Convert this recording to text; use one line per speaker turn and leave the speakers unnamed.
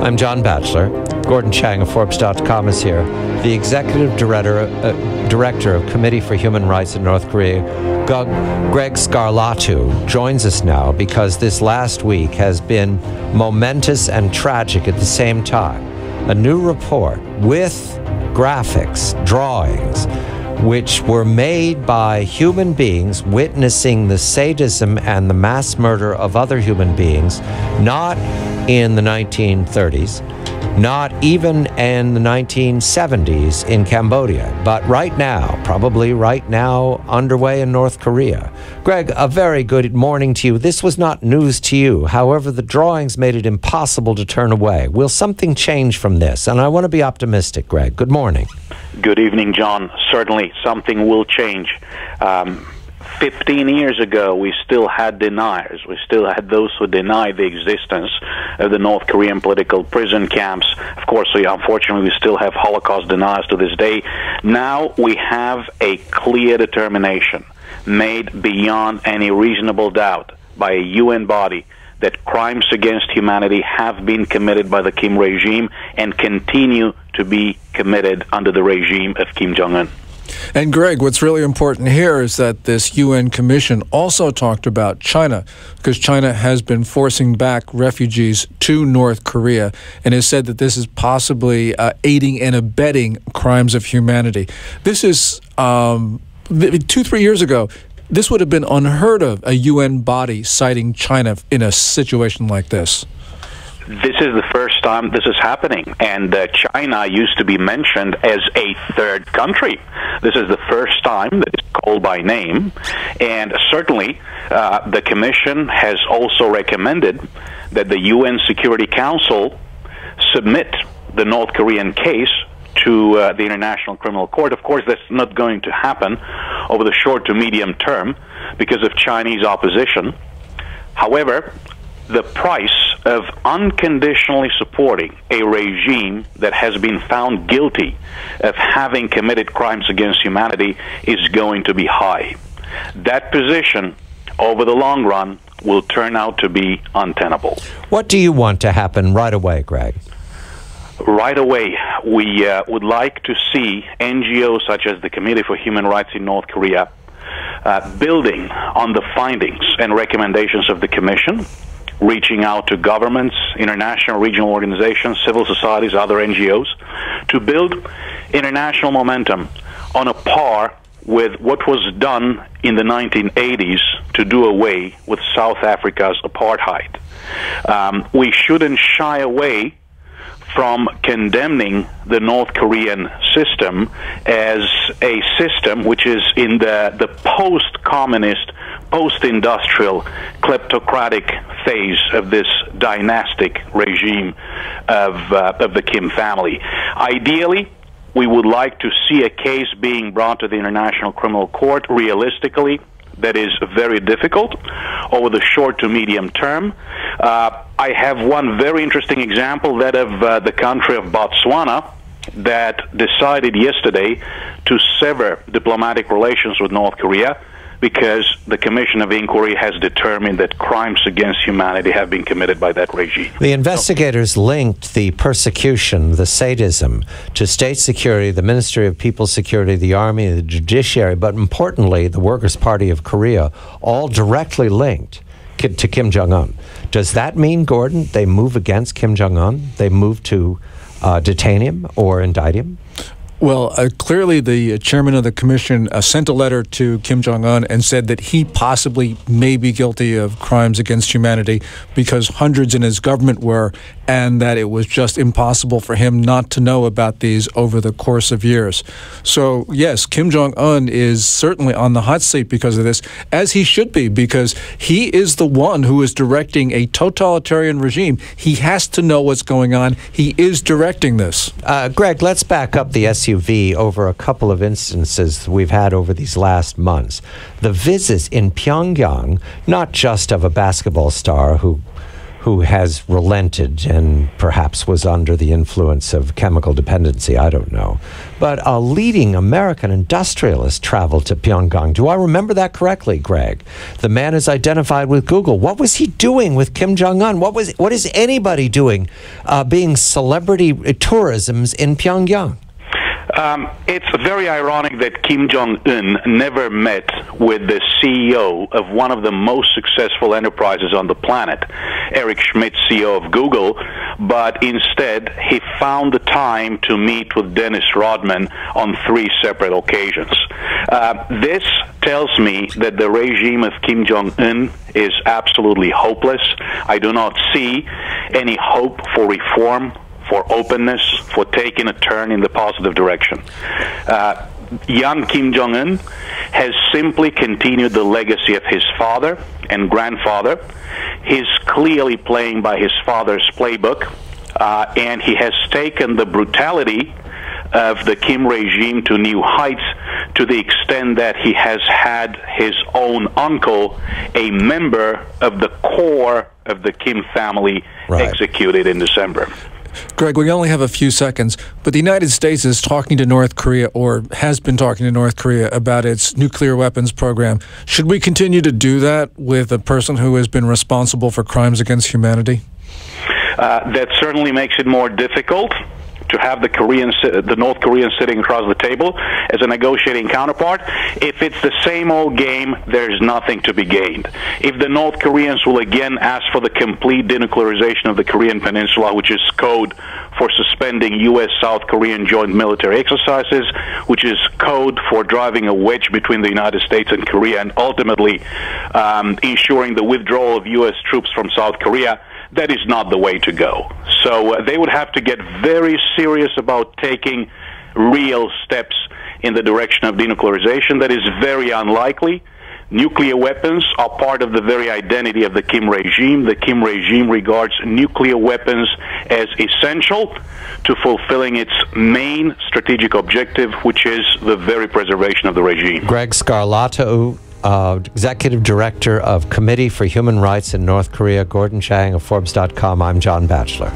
I'm John Batchelor. Gordon Chang of Forbes.com is here. The Executive Director of Committee for Human Rights in North Korea, Greg Scarlatoiu, joins us now because this last week has been momentous and tragic at the same time. A new report with graphics, drawings, which were made by human beings witnessing the sadism and the mass murder of other human beings, not in the 1930s, not even in the 1970s in Cambodia, but right now, probably right now, underway in North Korea. Greg, a very good morning to you. This was not news to you. However, the drawings made it impossible to turn away. Will something change from this? And I want to be optimistic, Greg. Good morning.
Good evening, John. Certainly something will change. 15 years ago, we still had deniers. We still had those who denied the existence of the North Korean political prison camps. Of course, unfortunately, we still have Holocaust deniers to this day. Now we have a clear determination made beyond any reasonable doubt by a UN body that crimes against humanity have been committed by the Kim regime and continue to be committed under the regime of Kim Jong-un.
And Greg, what's really important here is that this UN commission also talked about China, because China has been forcing back refugees to North Korea and has said that this is possibly aiding and abetting crimes of humanity. This is 2-3 years ago. This would have been unheard of, a UN body citing China in a situation like this.
This is the first time this is happening, and China used to be mentioned as a third country. This is the first time that it's called by name, and certainly the Commission has also recommended that the UN Security Council submit the North Korean case to the International Criminal Court. Of course, that's not going to happen over the short to medium term because of Chinese opposition. However, the price of unconditionally supporting a regime that has been found guilty of having committed crimes against humanity is going to be high. That position, over the long run, will turn out to be untenable.
What do you want to happen right away, Greg?
Right away, we would like to see NGOs such as the Committee for Human Rights in North Korea building on the findings and recommendations of the Commission, reaching out to governments, international, regional organizations, civil societies, other NGOs, to build international momentum on a par with what was done in the 1980s to do away with South Africa's apartheid. We shouldn't shy away from condemning the North Korean system as a system which is in the post-communist, post-industrial, kleptocratic phase of this dynastic regime of the Kim family. Ideally, we would like to see a case being brought to the International Criminal Court. Realistically, that is very difficult over the short to medium term. I have one very interesting example, that of the country of Botswana, that decided yesterday to sever diplomatic relations with North Korea because the Commission of Inquiry has determined that crimes against humanity have been committed by that regime.
The investigators linked the persecution, the sadism, to state security, the Ministry of People's Security, the Army, the Judiciary, but importantly, the Workers' Party of Korea, all directly linked to Kim Jong-un. Does that mean, Gordon, they move against Kim Jong-un? They move to detain him or indict him?
Well, clearly the chairman of the commission sent a letter to Kim Jong-un and said that he possibly may be guilty of crimes against humanity because hundreds in his government were, and that it was just impossible for him not to know about these over the course of years. So, yes, Kim Jong-un is certainly on the hot seat because of this, as he should be, because he is the one who is directing a totalitarian regime. He has to know what's going on. He is directing this.
Greg, let's back up the SUV over a couple of instances we've had over these last months. The visits in Pyongyang, not just of a basketball star who who has relented and perhaps was under the influence of chemical dependency. I don't know. But a leading American industrialist traveled to Pyongyang. Do I remember that correctly, Greg? The man is identified with Google. What was he doing with Kim Jong-un? What is anybody doing being celebrity tourisms in Pyongyang?
It's very ironic that Kim Jong-un never met with the CEO of one of the most successful enterprises on the planet, Eric Schmidt, CEO of Google, but instead he found the time to meet with Dennis Rodman on 3 separate occasions. This tells me that the regime of Kim Jong-un is absolutely hopeless. I do not see any hope for reform, for openness, for taking a turn in the positive direction. Young Kim Jong-un has simply continued the legacy of his father and grandfather. He's clearly playing by his father's playbook, and he has taken the brutality of the Kim regime to new heights, to the extent that he has had his own uncle, a member of the core of the Kim family, executed in December.
Greg, we only have a few seconds, but the United States is talking to North Korea, or has been talking to North Korea, about its nuclear weapons program. Should we continue to do that with a person who has been responsible for crimes against humanity?
That certainly makes it more difficult to have the North Koreans sitting across the table as a negotiating counterpart. If it's the same old game, there's nothing to be gained. If the North Koreans will again ask for the complete denuclearization of the Korean Peninsula, which is code for suspending U.S.-South Korean joint military exercises, which is code for driving a wedge between the United States and Korea, and ultimately ensuring the withdrawal of U.S. troops from South Korea, that is not the way to go. So they would have to get very serious about taking real steps in the direction of denuclearization. That is very unlikely. Nuclear weapons are part of the very identity of the Kim regime. The Kim regime regards nuclear weapons as essential to fulfilling its main strategic objective, which is the very preservation of the regime.
Greg Scarlatoiu, Executive Director of Committee for Human Rights in North Korea. Gordon Chang of Forbes.com. I'm John Batchelor.